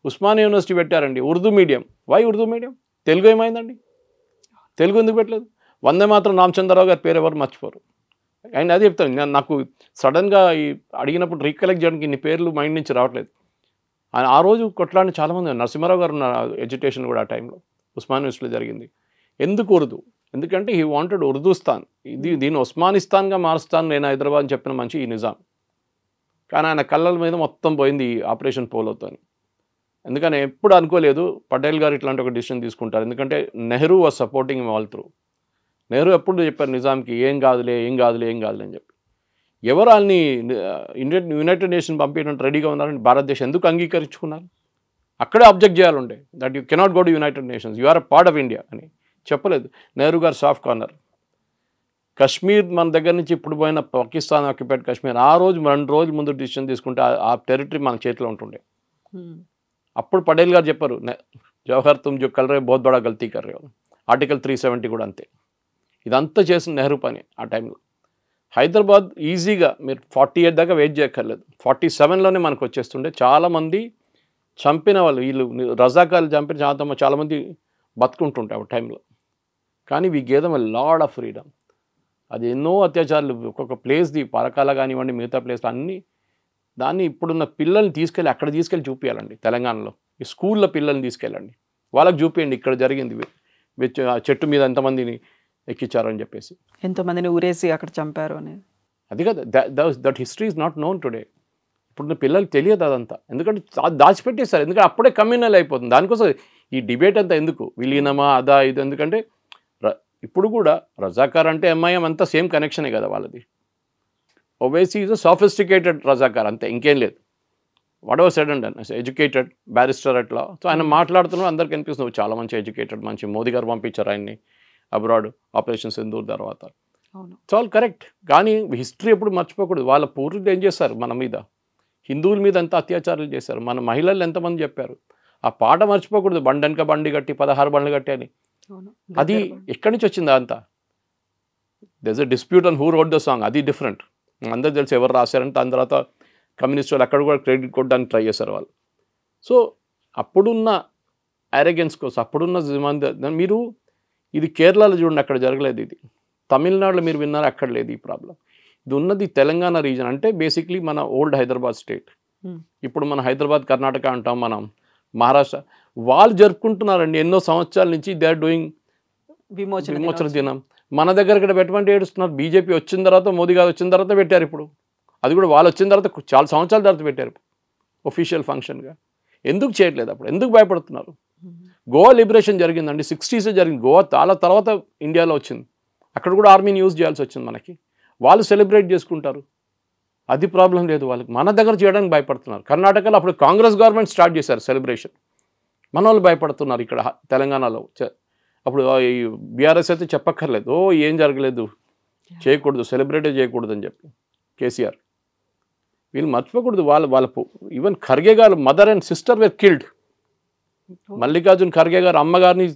Osmania university పెట్టారండి, Urdu medium. Why Urdu medium? Telugu ఏమైందండి? తెలుగు ఎందుకు పెట్టలేదు? వందే మాత్రం రామచంద్రరావు గారి పేరు ఎవరు మర్చిపోరు. ఆయన అదే చెప్తాను, నాకు సడన్గా ఈ అడిగినప్పుడు రీకలెక్ట్ చేయడానికి ఇన్ని పేర్లు మైండ్ నుంచి రావట్లేదు. ఆ రోజు కొట్లాడిన చాలామంది, నరసింహారావు గారు ఉన్న ఎడ్యుకేషన్ కూడా ఆ టైంలో ఉస్మాన్ యూనివర్సిటీలో జరిగింది. ఎందుకు ఉర్దూ? ఎందుకంటే హీ వాంటెడ్ ఉర్దూస్తాన్, దీన్ని ఉస్మానిస్తాన్గా మారుస్తాను నేను హైదరాబాద్ అని చెప్పిన మంచి ఈ నిజాం. కానీ ఆయన కళ్ళల మీద మొత్తం పోయింది ఈ ఆపరేషన్ పోలోతో. ఎందుకని ఎప్పుడు అనుకోలేదు పటేల్ గారు ఇట్లాంటి ఒక డిసిషన్ తీసుకుంటారు. ఎందుకంటే Nehru was supporting him all through. Nehru ఎప్పుడు చెప్పారు నిజాంకి, ఏం కాదులే అని చెప్పి. ఎవరు వాళ్ళని యునైటెడ్ నేషన్ పంపించడానికి రెడీగా ఉన్నారని భారతదేశం ఎందుకు అంగీకరించుకున్నారు? అక్కడే అబ్జెక్ట్ చేయాలండే, that you cannot go to United Nations, you are a part of India అని చెప్పలేదు. నెహ్రూ గారు సాఫ్ట్ కార్నర్. కశ్మీర్ మన దగ్గర నుంచి ఇప్పుడు పోయిన పాకిస్తాన్ ఆక్యుపైడ్ కశ్మీర్, ఆ రోజు 2 రోజుల ముందు డిసిషన్ తీసుకుంటే ఆ టెరిటరీ మన చేతిలో ఉంటుండే. అప్పుడు పటేల్ గారు చెప్పారు, జవహర్ తుమ్ జో కల్ రే బహుత్ బడా గల్తీ కర్ రే. ఆర్టికల్ 370 కూడా అంతే. ఇదంతా చేసిన నెహ్రూ పని ఆ టైంలో. హైదరాబాద్ ఈజీగా మీరు 48 దాకా వెయిట్ చేయక్కర్లేదు, 47లోనే మనకు వచ్చేస్తుండే. చాలామంది చంపిన వాళ్ళు, వీళ్ళు రజాకాలు చంపిన చాలామంది బతుకుంటుంటాయి ఆ టైంలో. కానీ we gave them a lot of freedom. అది ఎన్నో అత్యాచారాలు, ఒక్కొక్క ప్లేస్ది పరకాల కానివ్వండి, మిగతా ప్లేస్లు అన్నీ, దాన్ని ఇప్పుడున్న పిల్లల్ని తీసుకెళ్ళి అక్కడ తీసుకెళ్ళి చూపించాలండి. తెలంగాణలో ఈ స్కూల్లో పిల్లల్ని తీసుకెళ్ళండి, వాళ్ళకి చూపించండి ఇక్కడ జరిగింది, చెట్టు మీద ఎంతమందిని ఎక్కించారని చెప్పేసి, ఎంతోమందిని ఊరేసి అక్కడ చంపారు అనేది. అది కదా, that history is not known today. ఇప్పుడు పిల్లలకి తెలియదు అదంతా, ఎందుకంటే దాచిపెట్టేస్తారు. ఎందుకంటే అప్పుడే కమ్యూనల్ అయిపోతుంది. దానికోసం ఈ డిబేట్ అంతా ఎందుకు, విలీనమా అదా ఇది, ఎందుకంటే ఇప్పుడు కూడా రజాకార్ అంటే ఎంఐఎం అంతా సేమ్ కనెక్షనే కదా వాళ్ళది. Owaisi is a sophisticated Razakar అంతే, ఇంకేం లేదు. What ever said and educated barrister అట్లా. సో ఆయన మాట్లాడుతున్నాడు, అందరికి అనిపిస్తుంది చాలా మంచి ఎడ్యుకేటెడ్, మంచి మోదీ గారు పంపించారు ఆయన్ని అబ్రాడ్ ఆపరేషన్ సింధూర్ తర్వాత. It's all correct. కానీ హిస్టరీ ఎప్పుడు మర్చిపోకూడదు. వాళ్ళ పూర్వీకులు ఏం చేస్తారు మన మీద, హిందువుల మీద ఎంత అత్యాచారాలు చేశారు, మన మహిళలు ఎంతమంది చెప్పారు. ఆ పాట మర్చిపోకూడదు, బండెనక బండి కట్టి 16 బండ్లు కట్టి అని. అది ఎక్కడి నుంచి వచ్చింది అంతా? There is a dispute on who wrote the song, అది డిఫరెంట్. అందరూ తెలిసి ఎవరు రాశారంటే దాని తర్వాత కమ్యూనిస్ట్ వాళ్ళు అక్కడ కూడా క్రెడిట్ కొట్టడానికి ట్రై చేశారు వాళ్ళు. సో అప్పుడున్న అరెగెన్స్ కోసం, అప్పుడున్న మీరు ఇది కేరళలో చూడండి, అక్కడ జరగలేదు. ఇది తమిళనాడులో మీరు విన్నారు, అక్కడ లేదు ఈ ప్రాబ్లం. ఇది ఉన్నది తెలంగాణ రీజన్. అంటే బేసిక్లీ మన ఓల్డ్ హైదరాబాద్ స్టేట్, ఇప్పుడు మన హైదరాబాద్ కర్ణాటక అంటాం, మనం మహారాష్ట్ర, వాళ్ళు జరుపుకుంటున్నారండి ఎన్నో సంవత్సరాల నుంచి. దే ఆర్ డూయింగ్ విమోచన దినం. మన దగ్గర ఇక్కడ పెట్టమంటే ఏడుస్తున్నారు. బీజేపీ వచ్చిన తర్వాత, మోదీ గారు వచ్చిన తర్వాత పెట్టారు. ఇప్పుడు అది కూడా వాళ్ళు వచ్చిన తర్వాత చాలా సంవత్సరాల తర్వాత పెట్టారు ఒఫీషియల్ ఫంక్షన్గా. ఎందుకు చేయట్లేదు అప్పుడు? ఎందుకు భయపడుతున్నారు? గోవా లిబరేషన్ జరిగిందండి, 60s జరిగింది. గోవా చాలా తర్వాత ఇండియాలో వచ్చింది. అక్కడ కూడా ఆర్మీని యూజ్ చేయాల్సి వచ్చింది మనకి. వాళ్ళు సెలబ్రేట్ చేసుకుంటారు, అది ప్రాబ్లం లేదు వాళ్ళకి. మన దగ్గర చేయడానికి భయపడుతున్నారు. కర్ణాటకలో అప్పుడు కాంగ్రెస్ గవర్నమెంట్ స్టార్ట్ చేశారు సెలబ్రేషన్, మన వాళ్ళు భయపడుతున్నారు. ఇక్కడ తెలంగాణలో అప్పుడు ఈ బీఆర్ఎస్ అయితే చెప్పక్కర్లేదు, ఓ ఏం జరగలేదు, చేయకూడదు, సెలబ్రేటే చేయకూడదు అని చెప్పి కేసీఆర్. వీళ్ళు మర్చిపోకూడదు, వాళ్ళ ఈవెన్ ఖర్గే గారు mother and sister were killed. Mallikarjun Kharge గారు అమ్మగారిని,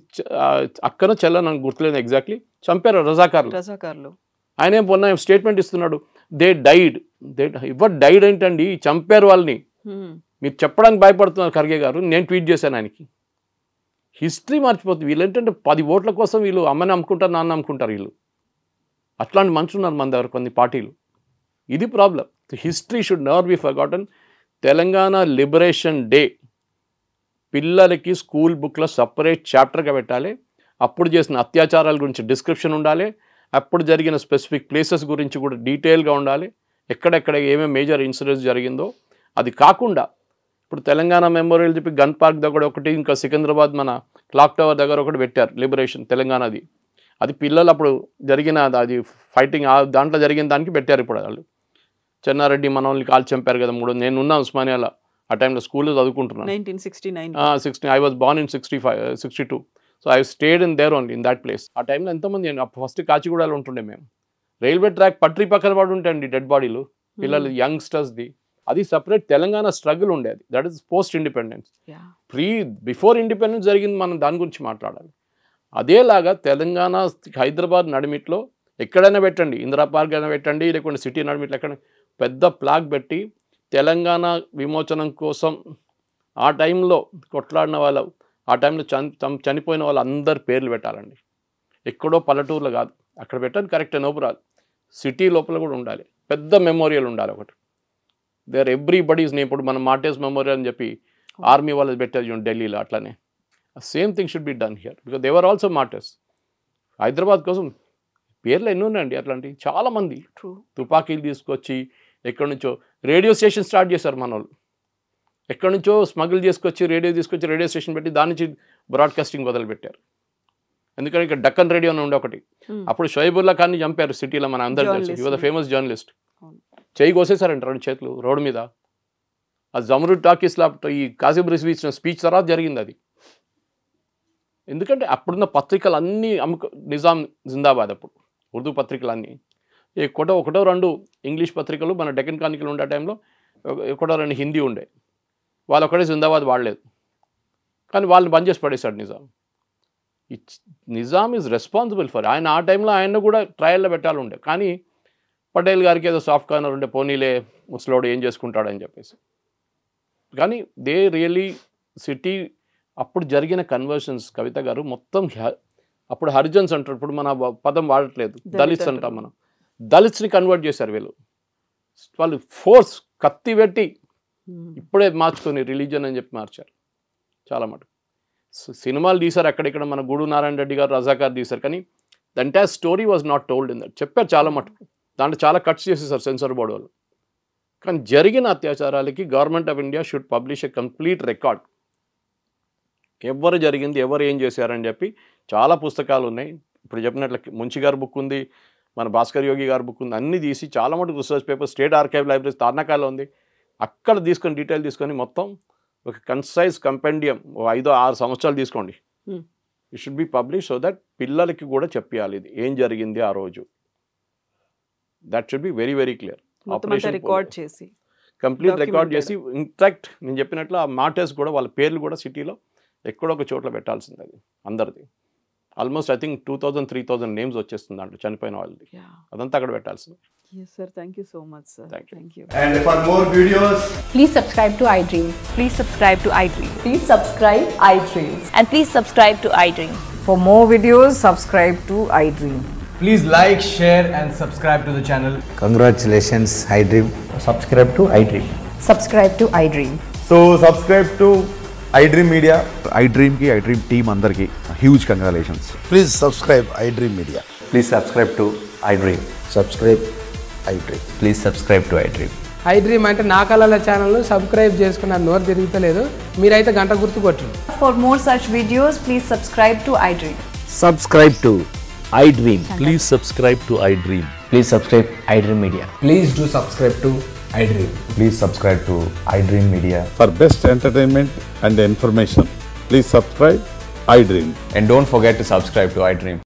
అక్కన చెల్లని గుర్తులేదు ఎగ్జాక్ట్లీ, చంపారు రజాకార్లు. ఆయన ఏం పొన్న స్టేట్మెంట్ ఇస్తున్నాడు, దే డైడ్. ఎవరు డైడ్ ఏంటండి, చంపారు వాళ్ళని. మీరు చెప్పడానికి భయపడుతున్నారు ఖర్గే గారు, నేను ట్వీట్ చేశాను ఆయనకి. హిస్టరీ మర్చిపోతుంది. వీళ్ళు ఏంటంటే 10 ఓట్ల కోసం వీళ్ళు అమ్మని అమ్ముకుంటారు, నాన్న అమ్ముకుంటారు. వీళ్ళు అట్లాంటి మనుషులు ఉన్నారు మన దగ్గర కొన్ని పార్టీలు. ఇది problem. History should never be forgotten. Telangana liberation day పిల్లలకి స్కూల్ బుక్లో సపరేట్ చాప్టర్గా పెట్టాలి. అప్పుడు చేసిన అత్యాచారాల గురించి డిస్క్రిప్షన్ ఉండాలి, అప్పుడు జరిగిన స్పెసిఫిక్ ప్లేసెస్ గురించి కూడా డీటెయిల్గా ఉండాలి, ఎక్కడెక్కడ ఏమేమి మేజర్ ఇన్సిడెంట్స్ జరిగిందో. అది కాకుండా ఇప్పుడు తెలంగాణ మెమోరియల్ చెప్పి గన్ పార్క్ దగ్గర ఒకటి, ఇంకా సికింద్రాబాద్ మన క్లాక్ టవర్ దగ్గర ఒకటి పెట్టారు లిబరేషన్ తెలంగాణది. అది పిల్లలు అప్పుడు జరిగిన అది ఫైటింగ్ దాంట్లో జరిగిన దానికి పెట్టారు. ఇప్పుడు వాళ్ళు చెన్నారెడ్డి మనల్ని కాల్ చంపారు కదా 3. నేను ఉన్నా ఉస్మానియాలో ఆ టైంలో స్కూల్లో చదువుకుంటున్నాను. 1969. I was born in 62. So I stayed in there only in that place. ఆ టైంలో ఎంతమంది, ఫస్ట్ కాచిగూడలో ఉంటుండే మేము. రైల్వే ట్రాక్ పట్రీ పక్కన పడి ఉంటాయండి డెడ్ బాడీలు, పిల్లలు యంగ్స్టర్స్ది. అది సపరేట్ తెలంగాణ స్ట్రగుల్ ఉండేది. That is post independence. Before independence జరిగింది, మనం దాని గురించి మాట్లాడాలి. అదేలాగా తెలంగాణ హైదరాబాద్ నడిమిట్లో ఎక్కడైనా పెట్టండి, ఇందిరా పార్క్ అయినా పెట్టండి, లేకుంటే సిటీ నడిమిట్లో ఎక్కడ పెద్ద ప్లాగ్ పెట్టి తెలంగాణ విమోచనం కోసం ఆ టైంలో కొట్లాడిన వాళ్ళ ఆ టైంలో చనిపోయిన వాళ్ళందరి పేర్లు పెట్టాలండి. ఎక్కడో పల్లెటూరులో కాదు, అక్కడ పెట్టాలి కరెక్టే, నో ప్రాబ్లం. సిటీ లోపల కూడా ఉండాలి, పెద్ద మెమోరియల్ ఉండాలి ఒకటి. There everybody's name. ఇప్పుడు మనం మార్టర్స్ మెమోరియల్ అని చెప్పి ఆర్మీ వాళ్ళది పెట్టారు ఢిల్లీలో, అట్లనే same thing should be done here because they were also martyrs. Hyderabad కోసం పేర్లు ఎన్ని ఉన్నాయండి అట్లాంటివి, చాలామంది తుపాకీలు తీసుకొచ్చి ఎక్కడి నుంచో రేడియో స్టేషన్ స్టార్ట్ చేశారు మన వాళ్ళు. ఎక్కడి నుంచో స్మగుల్ చేసుకొచ్చి రేడియో స్టేషన్ పెట్టి దాని నుంచి బ్రాడ్కాస్టింగ్ మొదలుపెట్టారు. ఎందుకంటే ఇక్కడ డక్కన్ రేడియో అని ఉండే ఒకటి, అప్పుడు షోయబుల్లా ఖాన్ని చంపారు సిటీలో, మన అందరూ తెలుసు. He was the famous journalist. చేయి కోసేసారంట 2 చేతులు రోడ్డు మీద. ఆ జమరుద్ టాకీస్లో ఈ కాసిం రిజ్వీ ఇచ్చిన స్పీచ్ తర్వాత జరిగింది అది. ఎందుకంటే అప్పుడున్న పత్రికలు అన్నీ నిజాం జిందాబాద్, అప్పుడు ఉర్దూ పత్రికలన్నీ ఒకటో 2 ఇంగ్లీష్ పత్రికలు మన డెక్కన్ క్రానికల్ ఉండే టైంలో, ఒకటో 2 హిందీ ఉండే. వాళ్ళు ఒకటే జిందాబాద్ వాడలేదు, కానీ వాళ్ళని బంద్ చేసి పడేశాడు Nizam. Nizam is responsible for, ఆయన ఆ టైంలో ఆయన కూడా ట్రయల్లో పెట్టాలి ఉండే, కానీ పటేల్ గారికి ఏదో సాఫ్ట్ కార్నర్ ఉండే, పోనీలే ముసలోడు ఏం చేసుకుంటాడని చెప్పేసి. కానీ దే రియలీ సిటీ అప్పుడు జరిగిన కన్వర్షన్స్ కవిత గారు మొత్తం అప్పుడు హరిజన్స్ అంటారు, ఇప్పుడు మన పదం వాడట్లేదు, దళిత్స్ అంటాం మనం. దళిత్స్ని కన్వర్ట్ చేశారు వీళ్ళు. వాళ్ళు ఫోర్స్ కత్తి పెట్టి ఇప్పుడే మార్చుకొని రిలీజన్ అని చెప్పి మార్చారు చాలా మటుకు. సినిమాలు తీశారు అక్కడిక్కడ, మన గూడు నారాయణ రెడ్డి గారు రజాకార్ తీశారు, కానీ the entire story was not told in that. చెప్పారు చాలా మటుకు, దాంట్లో చాలా కట్స్ చేసేసారు సెన్సార్ బోర్డు వాళ్ళు. కానీ జరిగిన అత్యాచారాలకి government of India should publish a complete record. ఎవరు జరిగింది, ఎవరు ఏం చేశారని చెప్పి చాలా పుస్తకాలు ఉన్నాయి. ఇప్పుడు చెప్పినట్లు ముంచి గారి బుక్ ఉంది, మన భాస్కర్ యోగి గారి బుక్ ఉంది, అన్నీ తీసి చాలా మటుకు research paper state archive library తార్నాకాలో ఉంది, అక్కడ తీసుకొని డీటెయిల్ తీసుకొని మొత్తం ఒక కన్సైజ్ కంపెండియం 5-6 సంవత్సరాలు తీసుకోండి. It should be publish so that పిల్లలకి కూడా చెప్పాలి ఇది ఏం జరిగింది ఆ రోజు. That should be very very clear. Complete record చేసి ఇన్ఫాక్ట్ నేను చెప్పినట్లు ఆ మార్టర్స్ కూడా వాళ్ళ పేర్లు కూడా సిటీలో ఎక్కడో ఒక చోట్ల పెట్టాల్సింది. అది అందరిది ఆల్మోస్ట్ ఐ థింక్ 2000-3000 నేమ్స్ వచ్చేస్తుంది దాంట్లో చనిపోయిన వాళ్ళది, అదంతా అక్కడ పెట్టాల్సింది. Yes sir, thank you so much sir. Thank you. And for more videos, please subscribe to iDream. Please subscribe to iDream. Please subscribe iDream. And please subscribe to iDream. For more videos, subscribe to iDream. please like, share and subscribe to the channel. Congratulations, iDream. Subscribe to iDream. Subscribe to iDream. So subscribe to iDream Media. iDream ki iDream team andarki huge congratulations. Please subscribe iDream Media. Please subscribe to iDream. Subscribe iDream. Please subscribe to iDream. iDream అంటే నా కళల channel subscribe చేసుకున్న నోరు తిరుగుతలేదు, మీరైతే గంట గుర్తు కొట్టండి. For more such videos, please subscribe to iDream. Subscribe to iDream. Please subscribe to iDream. Please subscribe iDream Media. Please do subscribe to iDream. Please subscribe to iDream Media. For best entertainment and information, please subscribe iDream. And don't forget to subscribe to iDream.